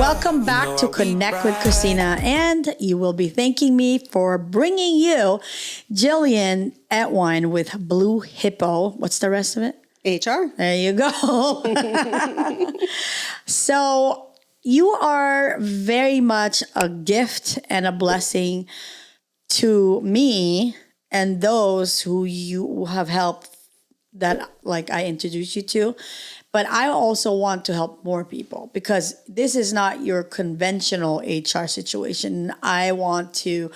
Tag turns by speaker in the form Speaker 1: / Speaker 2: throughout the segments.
Speaker 1: Welcome back to Connect with Christina, and you will be thanking me for bringing you Gillian Ettwein with BlueHippo. What's the rest of it?
Speaker 2: HR.
Speaker 1: There you go. So you are very much a gift and a blessing to me and those who you have helped that like I introduced you to. But I also want to help more people because this is not your conventional HR situation. I want to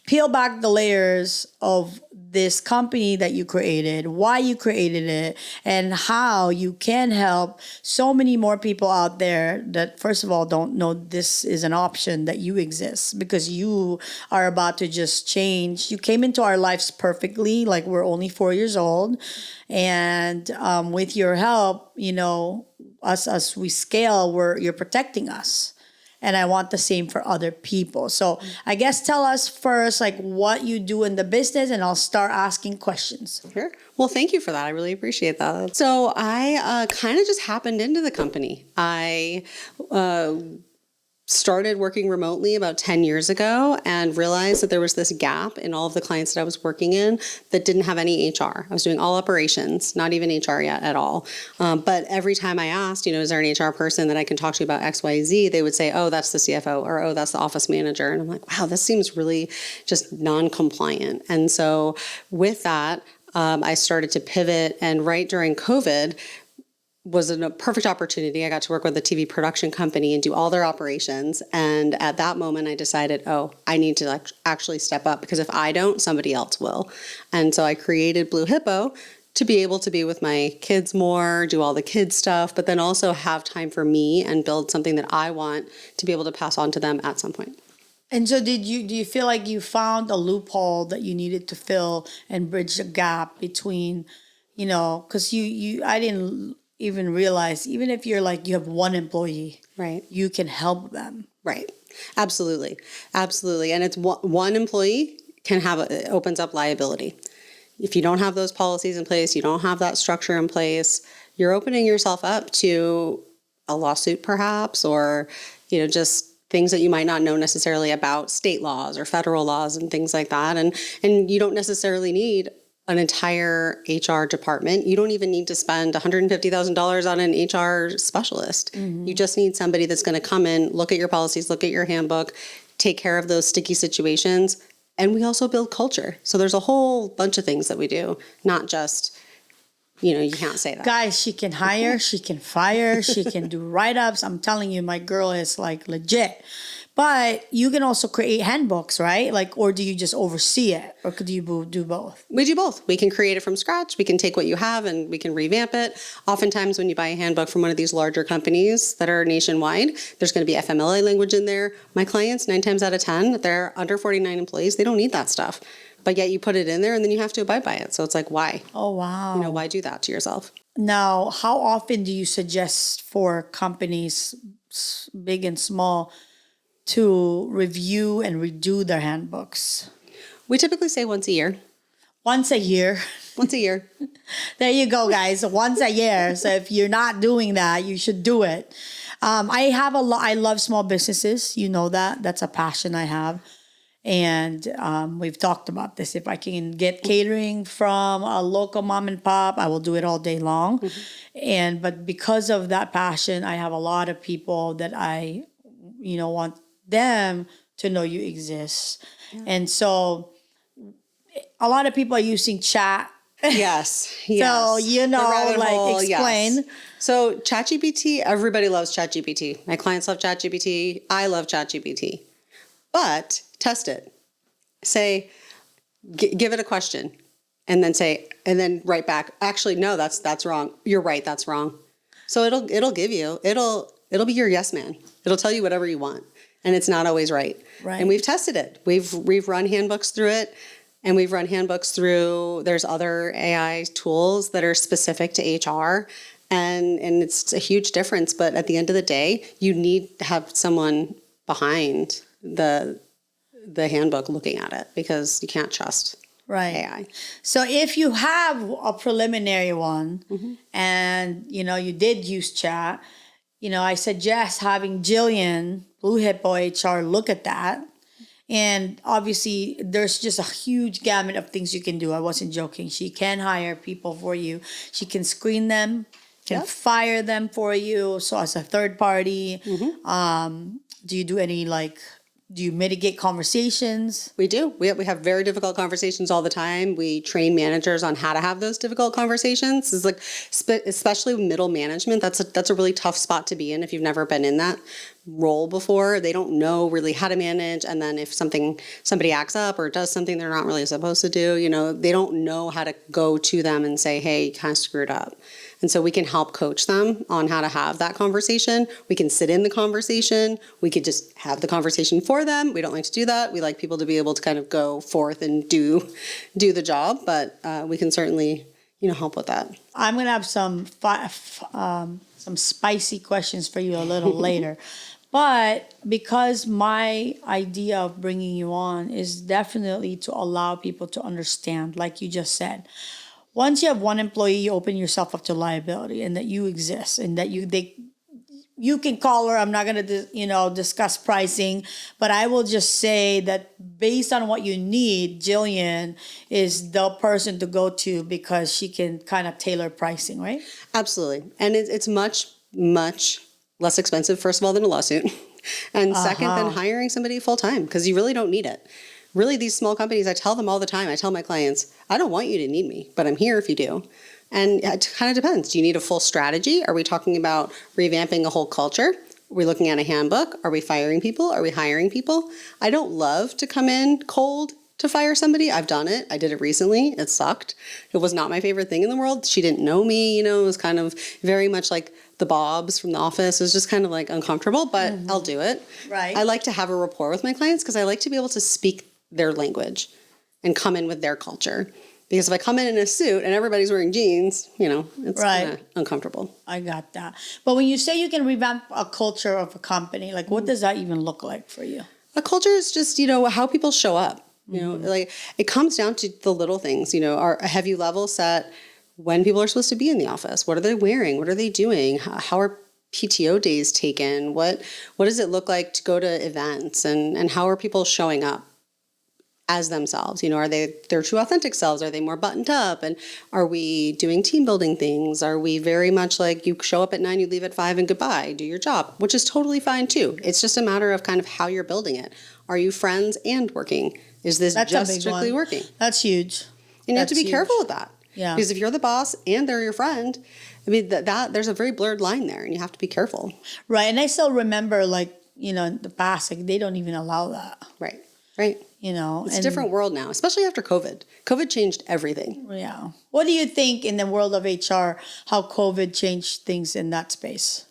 Speaker 1: peel back the layers of this company that you created, why you created it, and how you can help so many more people out there that, first of all, don't know this is an option, that you exist, because you are about to just change. You came into our lives perfectly, like we're only 4 years old. And with your help, you know, as we scale, you're protecting us. And I want the same for other people. So I guess tell us first, like what you do in the business, and I'll start asking questions.
Speaker 2: Sure. Well, thank you for that. I really appreciate that. So I kind of just happened into the company. I started working remotely about 10 years ago and realized that there was this gap in all of the clients that I was working in that didn't have any HR. I was doing all operations, not even HR yet at all. But every time I asked, is there an HR person that I can talk to about X, Y, Z, they would say, oh, that's the CFO, or oh, that's the office manager. And I'm like, wow, this seems really just non-compliant. And so with that, I started to pivot, and right during COVID, was a perfect opportunity. I got to work with a TV production company and do all their operations. And at that moment, I decided, I need to actually step up, because if I don't, somebody else will. And so I created BlueHippo to be able to be with my kids more, do all the kids stuff, but then also have time for me and build something that I want to be able to pass on to them at some point.
Speaker 1: And so do you feel like you found a loophole that you needed to fill and bridge the gap between, because I didn't even realize, even if you're like, you have one employee,
Speaker 2: right,
Speaker 1: you can help them.
Speaker 2: Right. Absolutely. And it's one employee it opens up liability. If you don't have those policies in place, you don't have that structure in place, you're opening yourself up to a lawsuit perhaps, or, just things that you might not know necessarily about state laws or federal laws and things like that. And you don't necessarily need an entire HR department. You don't even need to spend $150,000 on an HR specialist. Mm-hmm. You just need somebody that's going to come in, look at your policies, look at your handbook, take care of those sticky situations. And we also build culture. So there's a whole bunch of things that we do, not just, you can't say that.
Speaker 1: Guys, she can hire, she can fire, she can do write-ups. I'm telling you, my girl is like legit. But you can also create handbooks, right? Or do you just oversee it? Or could you do both?
Speaker 2: We do both. We can create it from scratch. We can take what you have and we can revamp it. Oftentimes when you buy a handbook from one of these larger companies that are nationwide, there's going to be FMLA language in there. My clients, 9 times out of 10, they're under 49 employees. They don't need that stuff. But yet you put it in there and then you have to abide by it. So it's like, why?
Speaker 1: Oh, wow.
Speaker 2: Why do that to yourself?
Speaker 1: Now, how often do you suggest for companies, big and small, to review and redo their handbooks?
Speaker 2: We typically say once a year.
Speaker 1: Once a year?
Speaker 2: Once a year.
Speaker 1: There you go, guys. Once a year. So if you're not doing that, you should do it. I love small businesses. You know that. That's a passion I have. And we've talked about this. If I can get catering from a local mom and pop, I will do it all day long. Mm-hmm. But because of that passion, I have a lot of people that I, want them to know you exist. Yeah. And so a lot of people are using chat.
Speaker 2: Yes.
Speaker 1: So, explain.
Speaker 2: Yes. So ChatGPT, everybody loves ChatGPT. My clients love ChatGPT. I love ChatGPT. But test it. Say, give it a question, and then write back, actually, no, that's wrong. You're right. That's wrong. So it'll be your yes man. It'll tell you whatever you want. And it's not always right. Right. And we've tested it. We've run handbooks through it, and we've run handbooks through, there's other AI tools that are specific to HR, and it's a huge difference. But at the end of the day, you need to have someone behind the handbook looking at it, because you can't trust AI.
Speaker 1: So if you have a preliminary one, mm-hmm. and you did use chat, I suggest having Gillian, BlueHippo HR, look at that. And obviously, there's just a huge gamut of things you can do. I wasn't joking. She can hire people for you. She can screen them, can fire them for you. So as a third party, do you do any do you mitigate conversations?
Speaker 2: We do. We have very difficult conversations all the time. We train managers on how to have those difficult conversations. It's like, especially middle management, that's a really tough spot to be in if you've never been in that role before. They don't know really how to manage. And then if somebody acts up or does something they're not really supposed to do, they don't know how to go to them and say, hey, you kind of screwed up. And so we can help coach them on how to have that conversation. We can sit in the conversation. We could just have the conversation for them. We don't like to do that. We like people to be able to kind of go forth and do the job, but we can certainly, help with that.
Speaker 1: I'm going to have some spicy questions for you a little later. But because my idea of bringing you on is definitely to allow people to understand, like you just said, once you have one employee, you open yourself up to liability, and that you exist, and that you can call her. I'm not going to, discuss pricing, but I will just say that based on what you need, Gillian is the person to go to because she can kind of tailor pricing, right?
Speaker 2: Absolutely. And it's much, much less expensive, first of all, than a lawsuit. And second, than hiring somebody full time, because you really don't need it. Really, these small companies, I tell them all the time, I tell my clients, I don't want you to need me, but I'm here if you do. And it kind of depends. Do you need a full strategy? Are we talking about revamping a whole culture? Are we looking at a handbook? Are we firing people? Are we hiring people? I don't love to come in cold to fire somebody. I've done it. I did it recently. It sucked. It was not my favorite thing in the world. She didn't know me, it was kind of very much like the Bobs from The Office. It was just kind of like uncomfortable, but I'll do it.
Speaker 1: Right.
Speaker 2: I like to have a rapport with my clients because I like to be able to speak their language and come in with their culture. Because if I come in a suit and everybody's wearing jeans, it's kind of uncomfortable.
Speaker 1: I got that. But when you say you can revamp a culture of a company, what does that even look like for you?
Speaker 2: A culture is just, how people show up. It comes down to the little things, have you level set when people are supposed to be in the office? What are they wearing? What are they doing? How are PTO days taken? What does it look like to go to events? And how are people showing up as themselves? Are they their true authentic selves? Are they more buttoned up? And are we doing team building things? Are we very much like you show up at 9, you leave at 5 and goodbye, do your job, which is totally fine too. It's just a matter of kind of how you're building it. Are you friends and working? Is this just strictly working?
Speaker 1: That's huge.
Speaker 2: And you have to be careful with that.
Speaker 1: Yeah.
Speaker 2: Because if you're the boss and they're your friend, I mean, that there's a very blurred line there, and you have to be careful.
Speaker 1: Right. And I still remember, in the past, they don't even allow that.
Speaker 2: Right. It's a different world now, especially after COVID. COVID changed everything.
Speaker 1: Yeah. What do you think in the world of HR, how COVID changed things in that space?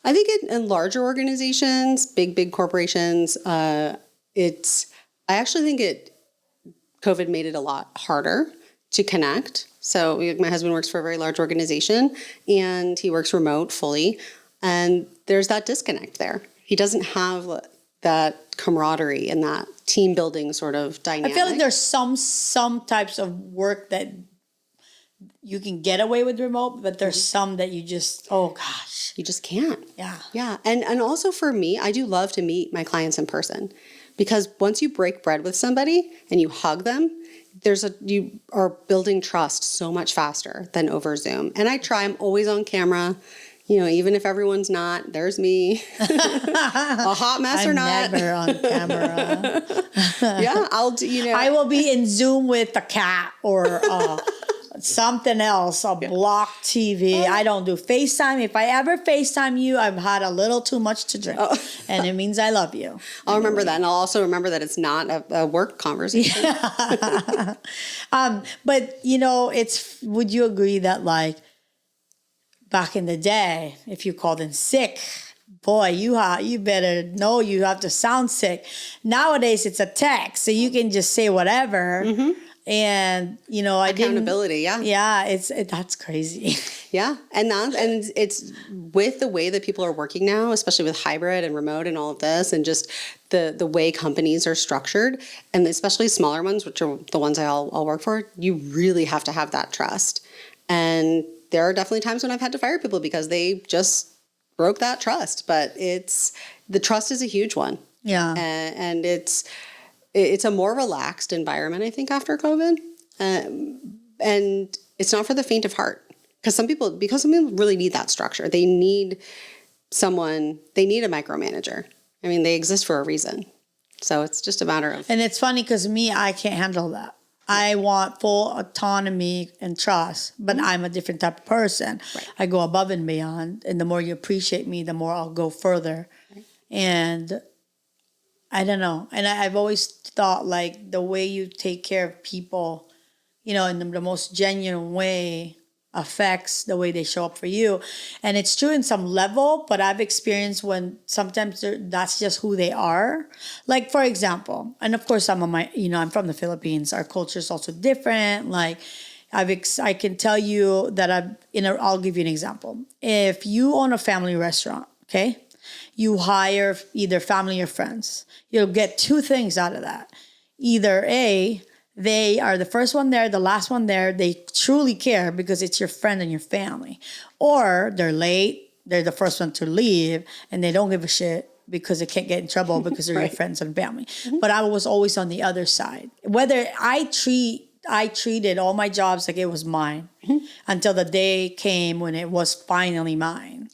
Speaker 2: I think in larger organizations, big corporations, I actually think COVID made it a lot harder to connect. So my husband works for a very large organization, and he works remote fully, and there's that disconnect there. He doesn't have that camaraderie and that team building sort of dynamic.
Speaker 1: I feel like there's some types of work that you can get away with remote, but there's some that you just, oh gosh.
Speaker 2: You just can't.
Speaker 1: Yeah.
Speaker 2: Yeah. And also for me, I do love to meet my clients in person, because once you break bread with somebody and you hug them, you are building trust so much faster than over Zoom. And I'm always on camera. Even if everyone's not, there's me. A hot mess or not.
Speaker 1: I'm never on camera.
Speaker 2: Yeah, I'll do,
Speaker 1: I will be in Zoom with a cat or something else, a block TV. I don't do FaceTime. If I ever FaceTime you, I've had a little too much to drink. And it means I love you.
Speaker 2: I'll remember that. And I'll also remember that it's not a work conversation.
Speaker 1: Yeah. But, would you agree that back in the day, if you called in sick, boy, you better know you have to sound sick. Nowadays, it's a text, so you can just say whatever. Mm-hmm. And
Speaker 2: accountability,
Speaker 1: yeah, that's crazy.
Speaker 2: Yeah, and it's with the way that people are working now, especially with hybrid and remote and all of this, and just the way companies are structured, and especially smaller ones, which are the ones I'll work for. You really have to have that trust, and there are definitely times when I've had to fire people because they just broke that trust. But the trust is a huge one.
Speaker 1: Yeah.
Speaker 2: And it's a more relaxed environment, I think, after COVID. And it's not for the faint of heart. Because some people really need that structure. They need a micromanager. I mean, they exist for a reason. So it's just a matter of...
Speaker 1: And it's funny because I can't handle that. I want full autonomy and trust, but I'm a different type of person.
Speaker 2: Right.
Speaker 1: I go above and beyond. And the more you appreciate me, the more I'll go further. Right. And I don't know. And I've always thought like the way you take care of people, in the most genuine way affects the way they show up for you. And it's true in some level, but I've experienced when sometimes that's just who they are. Like, for example, and of course, I'm from the Philippines. Our culture is also different. Like, I can tell you that I'll give you an example. If you own a family restaurant, okay, you hire either family or friends, you'll get two things out of that. Either A, they are the first one there, the last one there. They truly care because it's your friend and your family. Or they're late, they're the first one to leave, and they don't give a shit because they can't get in trouble because they're
Speaker 2: Right.
Speaker 1: your friends and family. Mm-hmm. But I was always on the other side. Whether I treated all my jobs like it was mine until the day came when it was finally mine.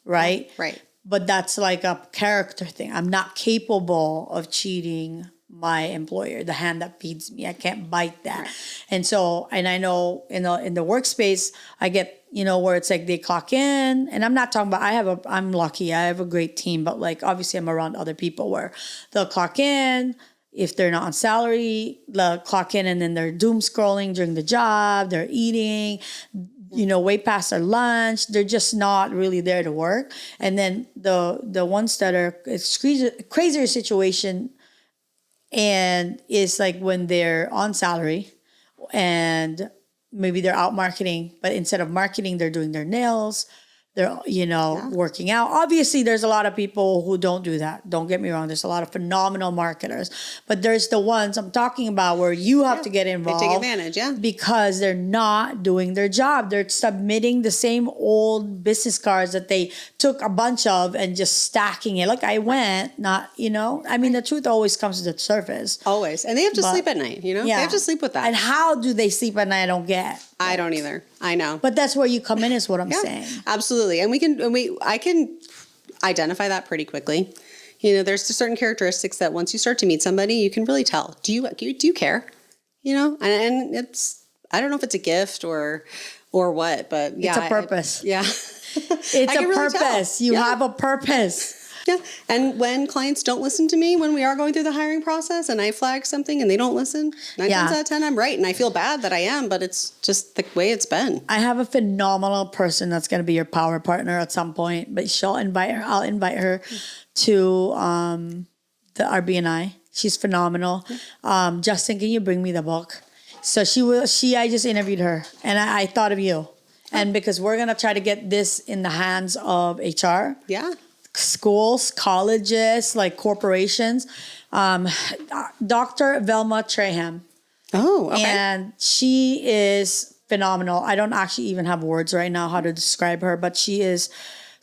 Speaker 1: Right?
Speaker 2: Right.
Speaker 1: But that's like a character thing. I'm not capable of cheating my employer, the hand that feeds me. I can't bite that. Right. And I know in the workspace, I get, where it's like they clock in, and I'm not talking about, I'm lucky. I have a great team, but like, obviously I'm around other people where they'll clock in. If they're not on salary, they'll clock in and then they're doom scrolling during the job. They're eating, way past their lunch. They're just not really there to work. And then the ones that are crazier situation, and it's like when they're on salary and maybe they're out marketing, but instead of marketing, they're doing their nails. They're, working out. Obviously, there's a lot of people who don't do that. Don't get me wrong. There's a lot of phenomenal marketers. But there's the ones I'm talking about where you have to get involved.
Speaker 2: They take advantage,
Speaker 1: because they're not doing their job. They're submitting the same old business cards that they took a bunch of and just stacking it. Like I went, the truth always comes to the surface.
Speaker 2: Always. And they have to sleep at night, Yeah. They have to sleep with that.
Speaker 1: And how do they sleep at night? I don't get.
Speaker 2: I don't either. I know.
Speaker 1: But that's where you come in is what I'm saying.
Speaker 2: Absolutely. And I can identify that pretty quickly. There's certain characteristics that once you start to meet somebody, you can really tell. Do you care? And it's, I don't know if it's a gift or what, but yeah.
Speaker 1: It's a purpose.
Speaker 2: It's
Speaker 1: a purpose. You have a purpose.
Speaker 2: Yeah. And when clients don't listen to me when we are going through the hiring process and I flag something and they don't listen, 9 times out of 10, I'm right. And I feel bad that I am, but it's just the way it's been.
Speaker 1: I have a phenomenal person that's going to be your power partner at some point, but I'll invite her to the RBNI. She's phenomenal. Justin, can you bring me the book? So I just interviewed her and I thought of you. And because we're going to try to get this in the hands of HR.
Speaker 2: Yeah.
Speaker 1: Schools, colleges, like corporations. Dr. Velma Traham.
Speaker 2: Oh, okay.
Speaker 1: And she is phenomenal. I don't actually even have words right now how to describe her, but she is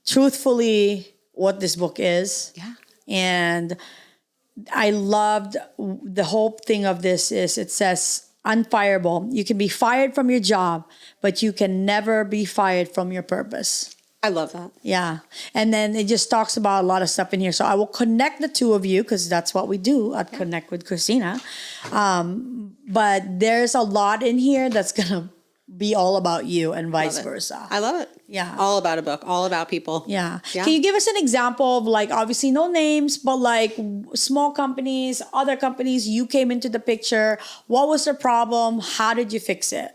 Speaker 1: truthfully what this book is.
Speaker 2: Yeah.
Speaker 1: And I loved the whole thing of this is it says unfireable. You can be fired from your job, but you can never be fired from your purpose.
Speaker 2: I love that.
Speaker 1: Yeah. And then it just talks about a lot of stuff in here. So I will connect the two of you because that's what we do. I'd connect with Christina. But there's a lot in here that's going to be all about you and vice versa.
Speaker 2: I love it.
Speaker 1: Yeah.
Speaker 2: All about a book, all about people.
Speaker 1: Yeah. Can you give us an example of like, obviously no names, but like small companies, other companies, you came into the picture. What was the problem? How did you fix it?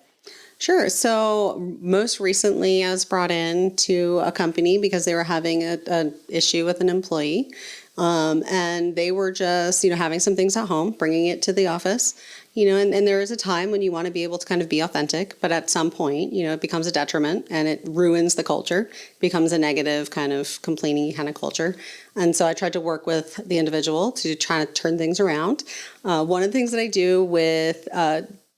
Speaker 2: Sure. So most recently I was brought in to a company because they were having an issue with an employee. And they were just, having some things at home, bringing it to the office, and there is a time when you want to be able to kind of be authentic, but at some point, it becomes a detriment and it ruins the culture, becomes a negative kind of complaining kind of culture. And so I tried to work with the individual to try to turn things around. One of the things that I do with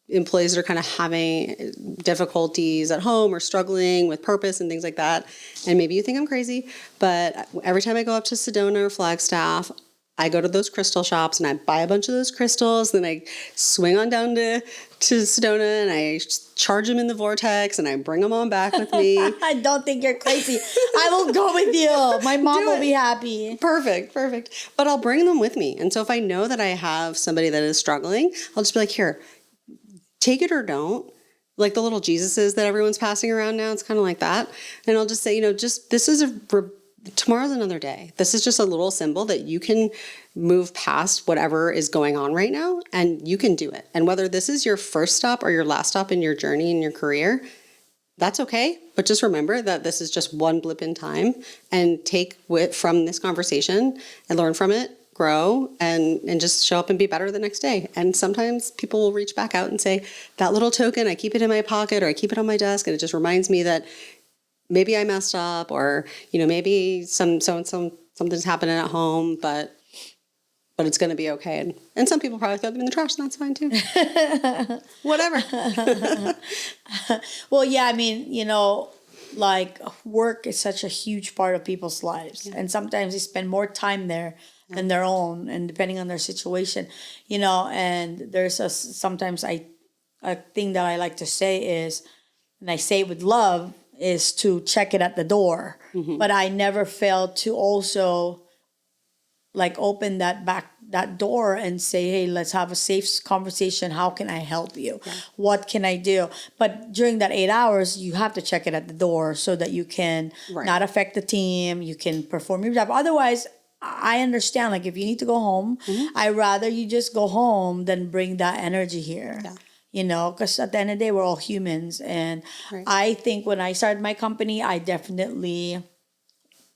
Speaker 2: employees that are kind of having difficulties at home or struggling with purpose and things like that. And maybe you think I'm crazy, but every time I go up to Sedona or Flagstaff, I go to those crystal shops and I buy a bunch of those crystals. Then I swing on down to Sedona and I charge them in the vortex and I bring them on back with me.
Speaker 1: I don't think you're crazy. I will go with you. My mom will be happy.
Speaker 2: Perfect. But I'll bring them with me. And so if I know that I have somebody that is struggling, I'll just be like, here, take it or don't. Like the little Jesuses that everyone's passing around now. It's kind of like that. And I'll just say, just this is tomorrow's another day. This is just a little symbol that you can move past whatever is going on right now and you can do it. And whether this is your first stop or your last stop in your journey in your career, that's okay. But just remember that this is just one blip in time and take from this conversation and learn from it, grow, and just show up and be better the next day. And sometimes people will reach back out and say, that little token, I keep it in my pocket or I keep it on my desk and it just reminds me that maybe I messed up or, maybe something's happening at home, but it's going to be okay. And some people probably throw them in the trash and that's fine too. Whatever.
Speaker 1: Well, yeah, I mean, like work is such a huge part of people's lives. Yeah. And sometimes they spend more time there than their own and depending on their situation, and there's sometimes a thing that I like to say is, and I say it with love, is to check it at the door. Mm-hmm. But I never fail to also like open that door and say, hey, let's have a safe conversation. How can I help you? Yeah. What can I do? But during that 8 hours, you have to check it at the door so that you can not affect the team. You can perform your job. Otherwise, I understand, like if you need to go home, I'd rather you just go home than bring that energy here. Yeah. Because at the end of the day, we're all humans. And I think when I started my company, I definitely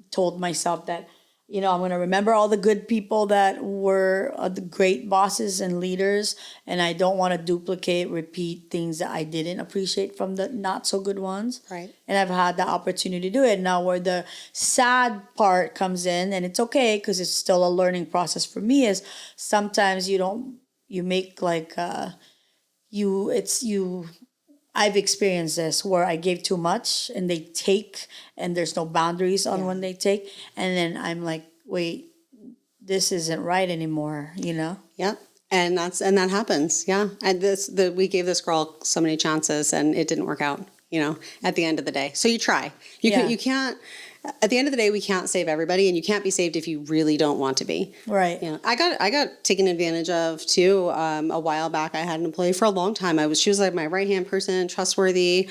Speaker 1: told myself that, I'm going to remember all the good people that were the great bosses and leaders. And I don't want to repeat things that I didn't appreciate from the not so good ones. Right. And I've had the opportunity to do it. Now where the sad part comes in, and it's okay because it's still a learning process for me, is sometimes you make like... I've experienced this where I gave too much and they take and there's no boundaries on when they take. And then I'm like, wait, this isn't right anymore,
Speaker 2: Yeah. And that happens. Yeah. And we gave this girl so many chances and it didn't work out, at the end of the day. So you try. You can't, at the end of the day, we can't save everybody and you can't be saved if you really don't want to be. Right. I got taken advantage of too. A while back, I had an employee for a long time. She was like my right-hand person, trustworthy.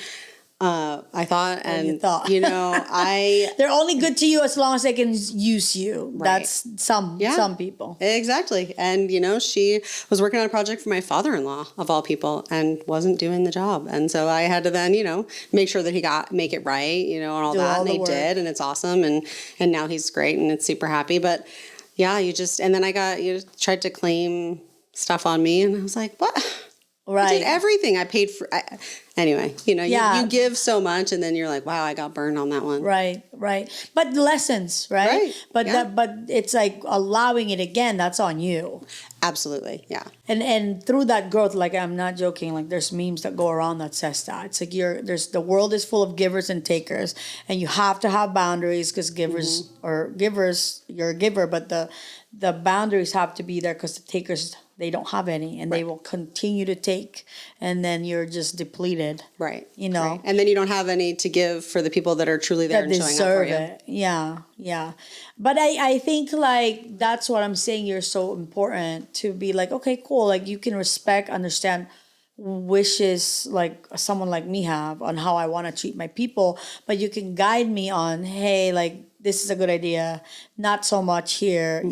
Speaker 2: I thought, and
Speaker 1: they're only good to you as long as they can use you. Right. That's some people.
Speaker 2: Exactly. And, she was working on a project for my father-in-law of all people and wasn't doing the job. And so I had to then, make sure that make it right, and all that. And they did. And it's awesome. And now he's great and it's super happy. But yeah, and then tried to claim stuff on me and I was like, what? Right. I did everything. I paid for... Anyway, you give so much and then you're like, wow, I got burned on that one.
Speaker 1: Right. But lessons, right? But but it's like allowing it again, that's on you.
Speaker 2: Absolutely, yeah.
Speaker 1: And through that growth, like I'm not joking, like there's memes that go around that says that. It's like the world is full of givers and takers and you have to have boundaries because you're a giver, but the boundaries have to be there because the takers, they don't have any and they will continue to take and then you're just depleted. Right.
Speaker 2: Right. And then you don't have any to give for the people that are truly there and showing up for you. It.
Speaker 1: Yeah. But I think like that's what I'm saying. You're so important to be like, okay, cool. Like you can understand wishes like someone like me have on how I want to treat my people, but you can guide me on, hey, like this is a good idea. Not so much here,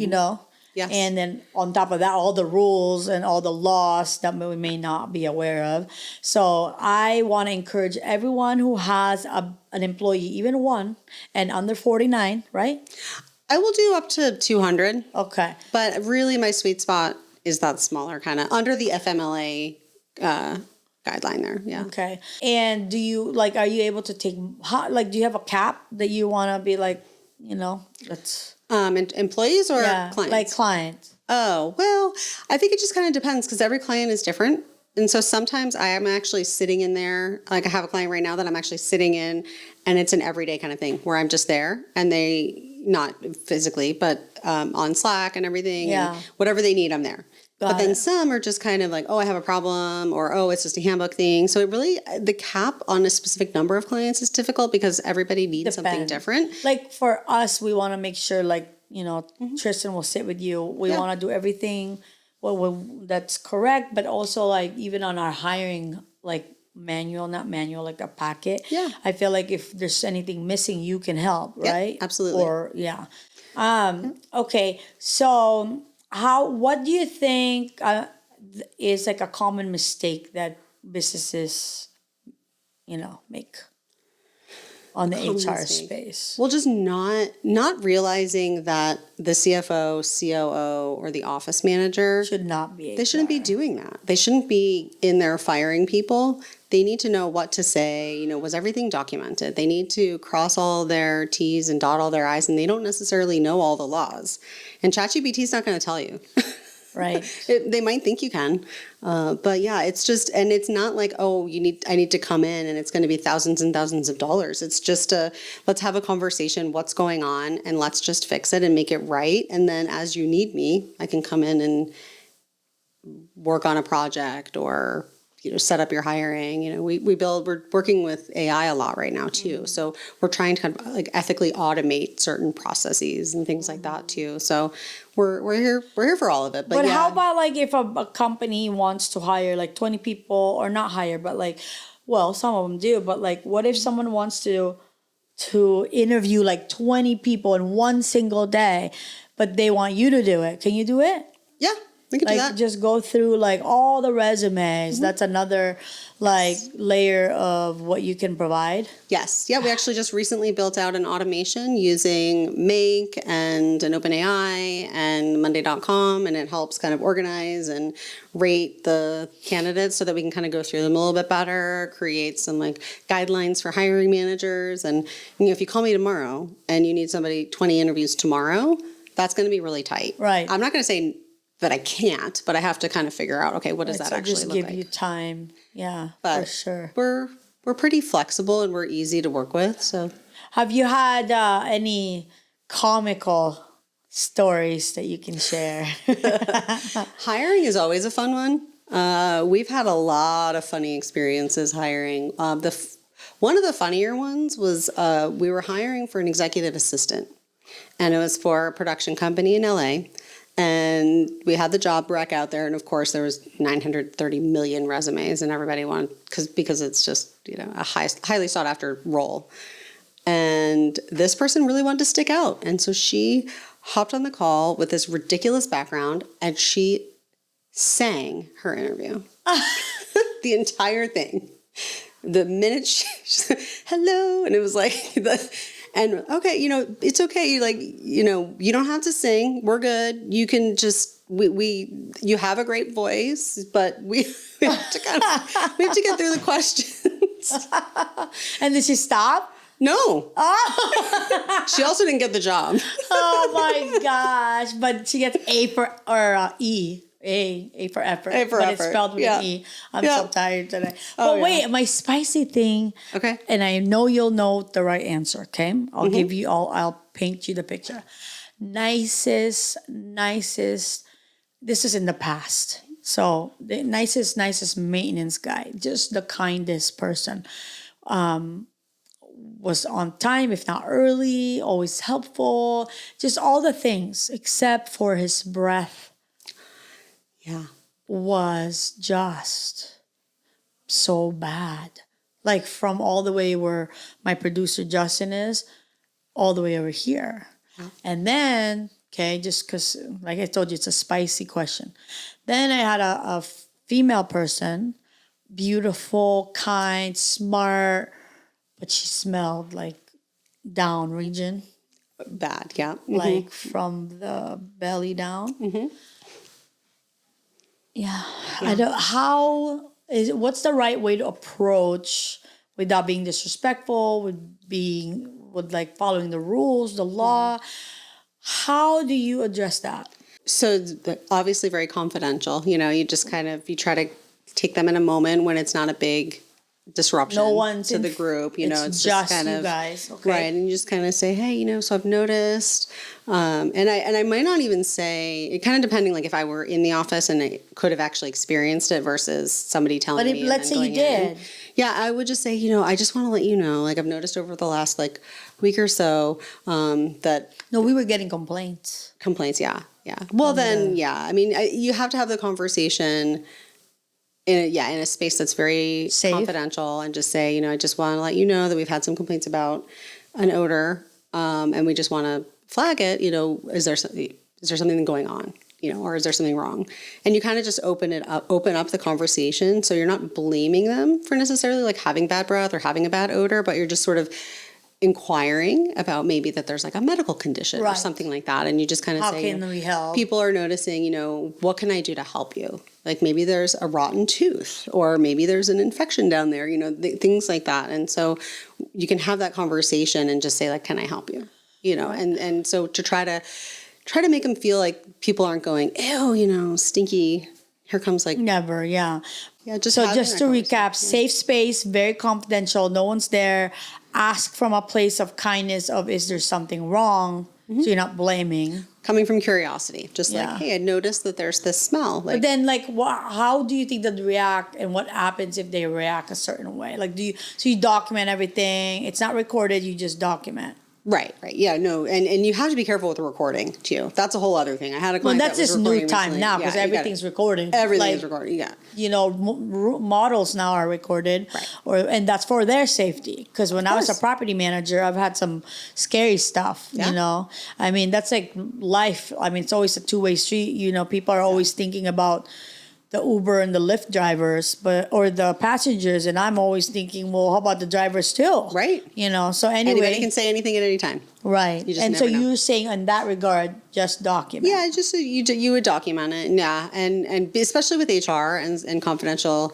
Speaker 1: Yes. And then on top of that, all the rules and all the laws that we may not be aware of. So I want to encourage everyone who has an employee, even one, and under 49, right?
Speaker 2: I will do up to 200.
Speaker 1: Okay.
Speaker 2: But really my sweet spot is that smaller kind of under the FMLA guideline there. Yeah.
Speaker 1: Okay. And do you are you able to take, do you have a cap that you want to be like, that's...
Speaker 2: employees or clients?
Speaker 1: Like clients.
Speaker 2: Oh, well, I think it just kind of depends because every client is different. And so sometimes I am actually sitting in there, like I have a client right now that I'm actually sitting in, and it's an everyday kind of thing where I'm just there and they, not physically, but on Slack and everything,
Speaker 1: Yeah.
Speaker 2: and whatever they need, I'm there. But then some are just kind of like, oh, I have a problem, or oh, it's just a handbook thing. So it really, the cap on a specific number of clients is difficult because everybody needs something different.
Speaker 1: Like for us, we want to make sure, like, you know, Tristan will sit with you. We want to do everything that's correct, but also like even on our hiring, like not manual, like a packet.
Speaker 2: Yeah.
Speaker 1: I feel like if there's anything missing, you can help, right?
Speaker 2: Absolutely.
Speaker 1: Or okay. So what do you think is like a common mistake that businesses, make on the HR space?
Speaker 2: Well, just not realizing that the CFO, COO, or the office manager
Speaker 1: Should not be.
Speaker 2: they shouldn't be doing that. They shouldn't be in there firing people. They need to know what to say. Was everything documented? They need to cross all their T's and dot all their I's, and they don't necessarily know all the laws. And ChatGPT is not going to tell you.
Speaker 1: Right.
Speaker 2: They might think you can, but yeah, it's just, and it's not like, oh, I need to come in and it's going to be thousands and thousands of dollars. It's just let's have a conversation, what's going on, and let's just fix it and make it right. And then as you need me, I can come in and work on a project or set up your hiring. We're working with AI a lot right now too. So we're trying to kind of like ethically automate certain processes and things like that too. So we're here for all of it.
Speaker 1: But how about like if a company wants to hire like 20 people, or not hire, but like, well, some of them do, but like what if someone wants to interview like 20 people in one single day, but they want you to do it? Can you do it?
Speaker 2: Yeah. We can do that.
Speaker 1: Just go through like all the resumes. That's another like layer of what you can provide.
Speaker 2: Yes. Yeah, we actually just recently built out an automation using Make and an OpenAI and Monday.com, and it helps kind of organize and rate the candidates so that we can kind of go through them a little bit better, create some like guidelines for hiring managers. And if you call me tomorrow and you need 20 interviews tomorrow, that's going to be really tight.
Speaker 1: Right.
Speaker 2: I'm not going to say that I can't, but I have to kind of figure out, okay, what does that actually look like?
Speaker 1: Just give you time. Yeah,
Speaker 2: but
Speaker 1: for sure.
Speaker 2: We're pretty flexible and we're easy to work with. So,
Speaker 1: have you had any comical stories that you can share?
Speaker 2: Hiring is always a fun one. We've had a lot of funny experiences hiring. One of the funnier ones was we were hiring for an executive assistant, and it was for a production company in LA. And we had the job rec out there, and of course there was 930 million resumes, and everybody wanted because it's just a highly sought after role. And this person really wanted to stick out, and so she hopped on the call with this ridiculous background, and she sang her interview, the entire thing. The minute she said, hello, and it was like And okay, it's okay. You don't have to sing. We're good. You can just you have a great voice, but we have to get through the questions.
Speaker 1: And did she stop?
Speaker 2: No.
Speaker 1: Oh.
Speaker 2: She also didn't get the job.
Speaker 1: Oh my gosh! But she gets A for E. A for effort. But it's spelled with an E. I'm so tired today. But wait, my spicy thing.
Speaker 2: Okay.
Speaker 1: And I know you'll know the right answer. Okay, I'll paint you the picture. Nicest. This is in the past. So the nicest maintenance guy, just the kindest person. Was on time, if not early, always helpful, just all the things except for his breath.
Speaker 2: Yeah.
Speaker 1: Was just so bad. Like from all the way where my producer Justin is, all the way over here. Yeah. And then, just because, like I told you, it's a spicy question. Then I had a female person, beautiful, kind, smart, but she smelled like down region.
Speaker 2: Bad, yeah. Mm-hmm.
Speaker 1: Like from the belly down.
Speaker 2: Mm-hmm.
Speaker 1: Yeah. What's the right way to approach without being disrespectful, with like following the rules, the law? How do you address that?
Speaker 2: So obviously very confidential. You just you try to take them in a moment when it's not a big disruption
Speaker 1: No one's
Speaker 2: to the group,
Speaker 1: it's just kind of guys, okay?
Speaker 2: Right, and you just kind of say, hey, so I've noticed, and I might not even say it, kind of depending, like if I were in the office and I could have actually experienced it versus somebody telling me.
Speaker 1: But let's say you did.
Speaker 2: Yeah, I would just say, I just want to let you know, like I've noticed over the last like week or so that.
Speaker 1: No, we were getting complaints.
Speaker 2: Yeah. Well, then, I mean, you have to have the conversation in a space that's very
Speaker 1: safe,
Speaker 2: confidential, and just say, I just want to let you know that we've had some complaints about an odor, and we just want to flag it. Is there something going on? Or is there something wrong? And you kind of just open up the conversation, so you're not blaming them for necessarily like having bad breath or having a bad odor, but you're just sort of inquiring about maybe that there's like a medical condition or something like that. And you just kind of say,
Speaker 1: how can we help?
Speaker 2: People are noticing, what can I do to help you? Like maybe there's a rotten tooth, or maybe there's an infection down there, things like that. And so you can have that conversation and just say like, can I help you? And so to try to make them feel like people aren't going, ew, stinky. Here comes like
Speaker 1: never, yeah.
Speaker 2: Yeah, just
Speaker 1: to recap, safe space, very confidential, no one's there. Ask from a place of kindness of, is there something wrong? So you're not blaming.
Speaker 2: Coming from curiosity, just like, hey, I noticed that there's this smell.
Speaker 1: But then, like, how do you think they'd react, and what happens if they react a certain way? Like, so you document everything. It's not recorded. You just document.
Speaker 2: Right. Yeah, no, and you have to be careful with the recording too. That's a whole other thing. I had a client
Speaker 1: that's
Speaker 2: that was
Speaker 1: just
Speaker 2: recording
Speaker 1: new time
Speaker 2: recently.
Speaker 1: now, because everything's recorded.
Speaker 2: Everything is recorded. Yeah.
Speaker 1: Models now are recorded,
Speaker 2: right?
Speaker 1: And that's for their safety. Because when I was a property manager, I've had some scary stuff.
Speaker 2: Yeah.
Speaker 1: I mean, that's like life. I mean, it's always a two-way street. People are always thinking about the Uber and the Lyft drivers, or the passengers, and I'm always thinking, well, how about the drivers too?
Speaker 2: Right.
Speaker 1: So anyway,
Speaker 2: anybody can say anything at any time.
Speaker 1: Right.
Speaker 2: You just
Speaker 1: and
Speaker 2: never
Speaker 1: so
Speaker 2: know.
Speaker 1: you're saying in that regard, just document.
Speaker 2: Yeah, just you would document it. Yeah, and especially with HR and confidential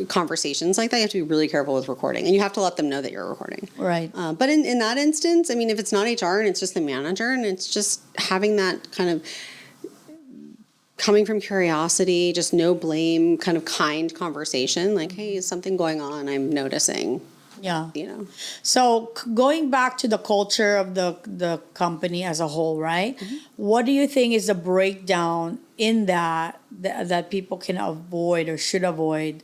Speaker 2: conversations like that, you have to be really careful with recording, and you have to let them know that you're recording.
Speaker 1: Right.
Speaker 2: But in that instance, I mean, if it's not HR and it's just the manager, and it's just having that kind of coming from curiosity, just no blame, kind of kind conversation, like, hey, is something going on? I'm noticing.
Speaker 1: Yeah. So going back to the culture of the company as a whole, right? Mm-hmm. What do you think is the breakdown in that people can avoid or should avoid?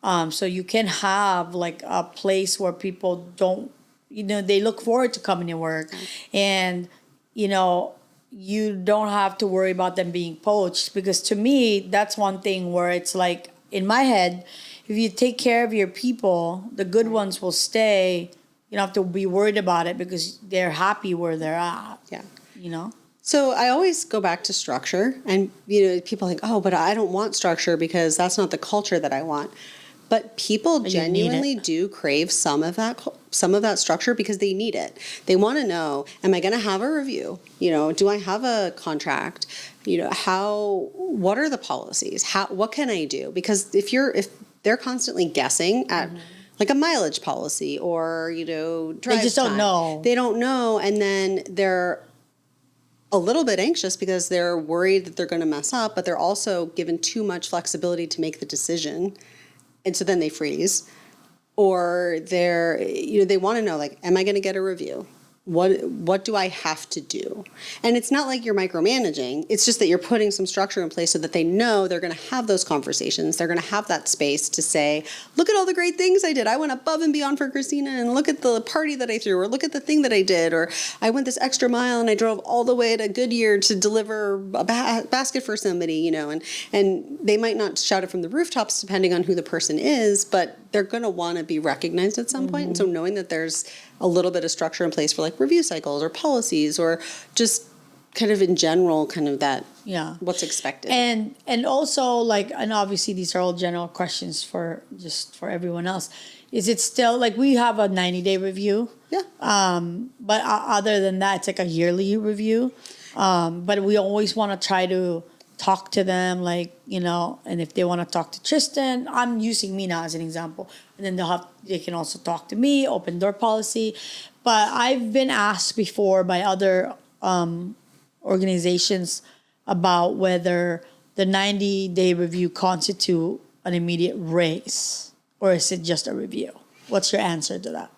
Speaker 1: So you can have like a place where people don't, they look forward to coming to work, and, you don't have to worry about them being poached, because to me, that's one thing where it's like, in my head, if you take care of your people, the good ones will stay. You don't have to be worried about it because they're happy where they're at.
Speaker 2: Yeah. So I always go back to structure, and, people think, oh, but I don't want structure because that's not the culture that I want. But people genuinely do crave some of that structure because they need it. They want to know, am I going to have a review? Do I have a contract? What are the policies? What can I do? Because if they're constantly guessing at like a mileage policy or, drive
Speaker 1: they just
Speaker 2: time,
Speaker 1: don't know.
Speaker 2: They don't know. And then they're a little bit anxious because they're worried that they're going to mess up, but they're also given too much flexibility to make the decision. And so then they freeze, or they want to know, like, am I going to get a review? What do I have to do? And it's not like you're micromanaging. It's just that you're putting some structure in place so that they know they're going to have those conversations. They're going to have that space to say, look at all the great things I did. I went above and beyond for Christina, and look at the party that I threw, or look at the thing that I did, or I went this extra mile and I drove all the way to Goodyear to deliver a basket for somebody, and they might not shout it from the rooftops depending on who the person is, but they're going to want to be recognized at some point. And so knowing that there's a little bit of structure in place for like review cycles or policies, or just kind of in general, kind of that, what's expected.
Speaker 1: And also, like, and obviously these are all general questions for everyone else. Is it still like we have a 90-day review?
Speaker 2: Yeah.
Speaker 1: But other than that, it's like a yearly review. But we always want to try to talk to them, like, and if they want to talk to Tristan, I'm using me now as an example, and then they can also talk to me, open door policy. But I've been asked before by other organizations about whether the 90-day review constitute an immediate raise, or is it just a review? What's your answer to that?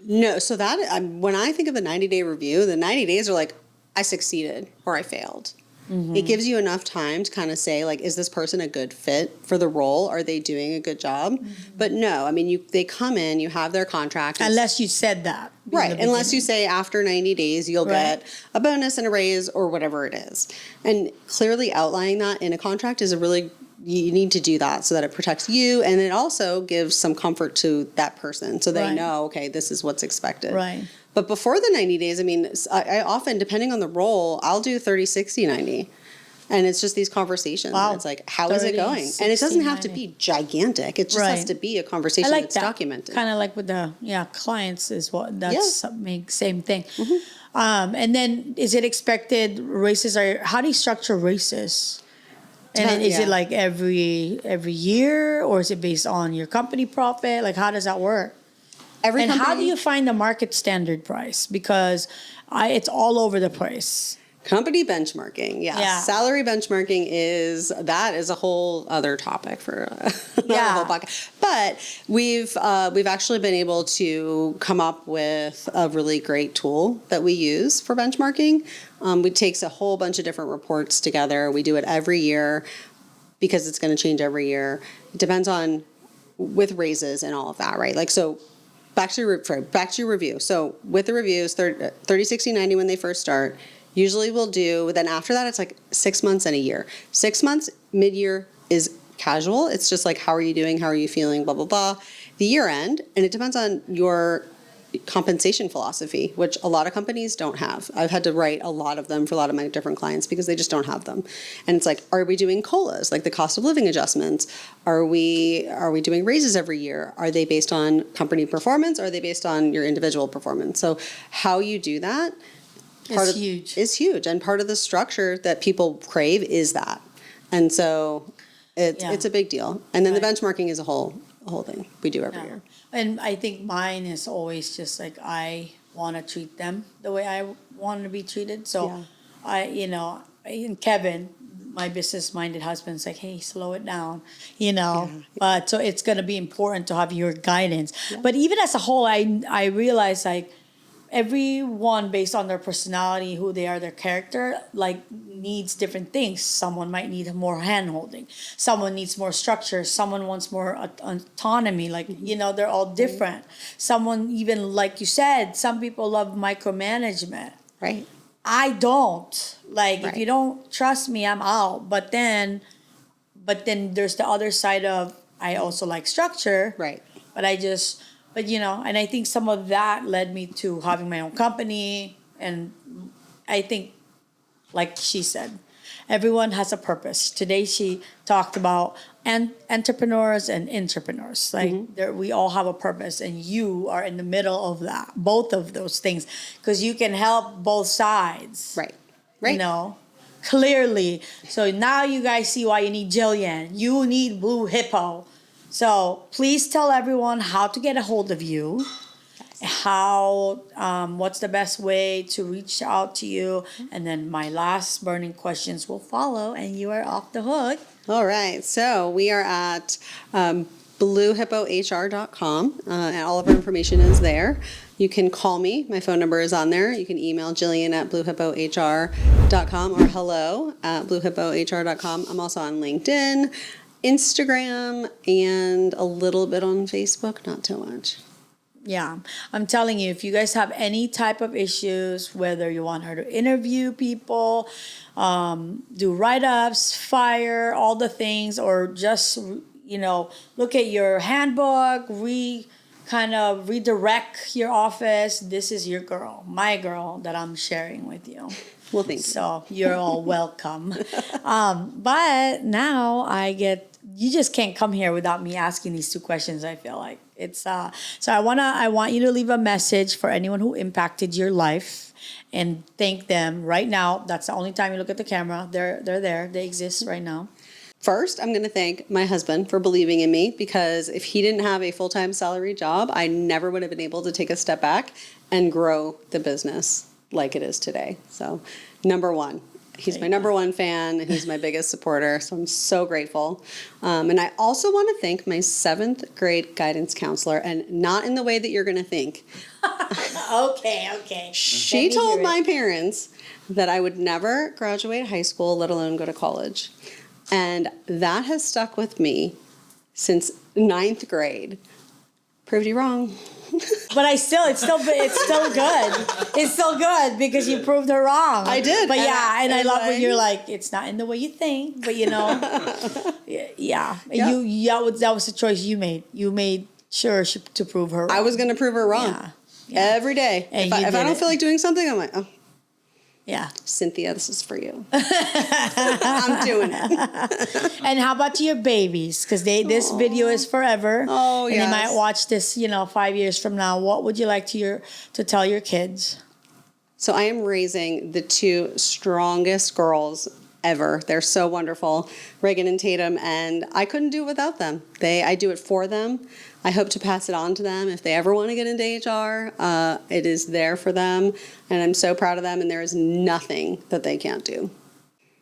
Speaker 2: No, so that when I think of the 90-day review, the 90 days are like, I succeeded or I failed. It gives you enough time to kind of say, like, is this person a good fit for the role? Are they doing a good job? But no, I mean, they come in, you have their contract.
Speaker 1: Unless you said that.
Speaker 2: Right, unless you say after 90 days you'll get a bonus and a raise or whatever it is. And clearly outlining that in a contract is you need to do that so that it protects you, and it also gives some comfort to that person so they know, okay, this is what's expected.
Speaker 1: Right.
Speaker 2: But before the 90 days, I mean, I often, depending on the role, I'll do 30, 60, 90. And it's just these conversations.
Speaker 1: Wow.
Speaker 2: And it's like, how is it going?
Speaker 1: 60,
Speaker 2: and it doesn't have to be gigantic. It just has to be a conversation that's documented.
Speaker 1: Kind of like with the clients is what that's same thing. And then is it expected races how do you structure races? And is it like every year, or is it based on your company profit? Like, how does that work? How do you find the market standard price? Because it's all over the place.
Speaker 2: Company benchmarking, yeah. Salary benchmarking is a whole other topic for a whole podcast. But we've actually been able to come up with a really great tool that we use for benchmarking. We takes a whole bunch of different reports together. We do it every year because it's going to change every year. It depends on with raises and all of that, right? Like so. Back to your review. So with the reviews, 30, 60, 90 when they first start, usually we'll do, then after that, it's like 6 months and a year. 6 months, mid-year is casual. It's just like, how are you doing? How are you feeling? Blah, blah, blah. The year end, and it depends on your compensation philosophy, which a lot of companies don't have. I've had to write a lot of them for a lot of my different clients because they just don't have them. And it's like, are we doing COLAs, like the cost of living adjustments? Are we doing raises every year? Are they based on company performance? Or are they based on your individual performance? So how you do that is huge. And part of the structure that people crave is that. And so it's a big deal. And then the benchmarking is a whole thing we do every year.
Speaker 1: And I think mine is always just like, I want to treat them the way I want to be treated. So and Kevin, my business-minded husband's like, hey, slow it down, But so it's going to be important to have your guidance. Yeah. But even as a whole, I realize like everyone based on their personality, who they are, their character, like needs different things. Someone might need more hand-holding. Someone needs more structure. Someone wants more autonomy. Like, they're all different. Someone even, like you said, some people love micromanagement.
Speaker 2: Right.
Speaker 1: I don't. Like, if you don't trust me, I'm out. But then there's the other side of, I also like structure.
Speaker 2: Right.
Speaker 1: But and I think some of that led me to having my own company. And I think, like she said, everyone has a purpose. Today she talked about entrepreneurs and intrapreneurs. Like we all have a purpose, and you are in the middle of that, both of those things, because you can help both sides.
Speaker 2: Right.
Speaker 1: Clearly. So now you guys see why you need Gillian. You need BlueHippo. So please tell everyone how to get a hold of you, what's the best way to reach out to you, and then my last burning questions will follow, and you are off the hook.
Speaker 2: All right. So we are at BlueHippoHR.com, and all of our information is there. You can call me. My phone number is on there. You can email Gillian at BlueHippoHR.com or hello at BlueHippoHR.com. I'm also on LinkedIn, Instagram, and a little bit on Facebook, not too much.
Speaker 1: Yeah, I'm telling you, if you guys have any type of issues, whether you want her to interview people, do write-ups, fire, all the things, or just, look at your handbook, redirect your office, this is your girl, my girl that I'm sharing with you.
Speaker 2: Well, thank you.
Speaker 1: So you're all welcome. But now you just can't come here without me asking these two questions, I feel like. It's so I want you to leave a message for anyone who impacted your life and thank them right now. That's the only time you look at the camera. They're there. They exist right now.
Speaker 2: First, I'm going to thank my husband for believing in me, because if he didn't have a full-time salary job, I never would have been able to take a step back and grow the business like it is today. So, number one, He's my number one fan, and he's my biggest supporter. So I'm so grateful. And I also want to thank my 7th grade guidance counselor, and not in the way that you're going to think.
Speaker 1: Okay.
Speaker 2: She told my parents that I would never graduate high school, let alone go to college. And that has stuck with me since 9th grade. Proved you wrong.
Speaker 1: But it's still good. It's still good because you proved her wrong.
Speaker 2: I did.
Speaker 1: But I love when you're like, it's not in the way you think, but yeah. That was the choice you made. You made sure to prove her wrong.
Speaker 2: I was going to prove her wrong. Yeah. Every day.
Speaker 1: And
Speaker 2: if I don't feel like doing something, I'm like, oh.
Speaker 1: Yeah.
Speaker 2: Cynthia, this is for you. I'm doing it.
Speaker 1: And how about your babies? Because this video is forever.
Speaker 2: Oh,
Speaker 1: and they might watch this, 5 years from now. What would you like to tell your kids?
Speaker 2: So I am raising the 2 strongest girls ever. They're so wonderful, Reagan and Tatum, and I couldn't do it without them. I do it for them. I hope to pass it on to them. If they ever want to get into HR, it is there for them, and I'm so proud of them, and there is nothing that they can't do.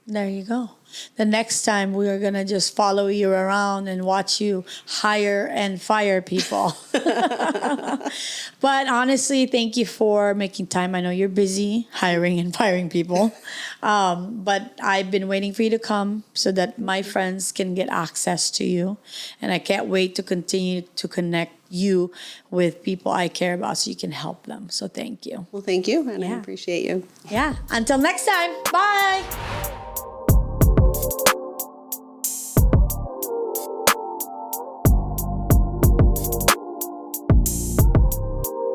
Speaker 1: There you go. The next time we are going to just follow you around and watch you hire and fire people. But honestly, thank you for making time. I know you're busy hiring and firing people. But I've been waiting for you to come so that my friends can get access to you. And I can't wait to continue to connect you with people I care about so you can help them. So thank you.
Speaker 2: Well, thank you, and I appreciate you.
Speaker 1: Yeah. Until next time. Bye.